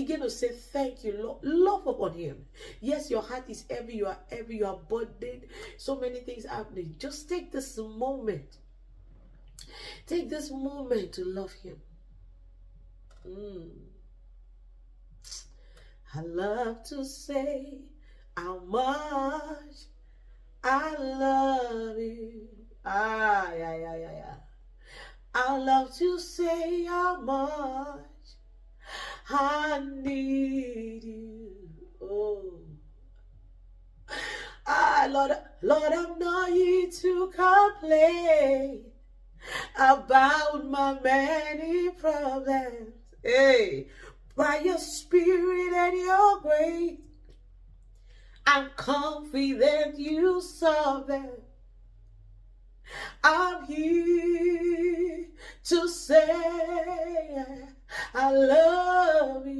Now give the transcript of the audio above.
Begin to say thank you, Lord. Love upon him. Yes, your heart is heavy, you are heavy, you are burdened. So many things happening. Just take this moment. Take this moment to love him. I love to say how much I love you. I love to say how much I need you. Oh, Lord, I'm not here to complain about my many problems. Hey, by your spirit and your grace, I'm confident you solve them. I'm here to say I love you.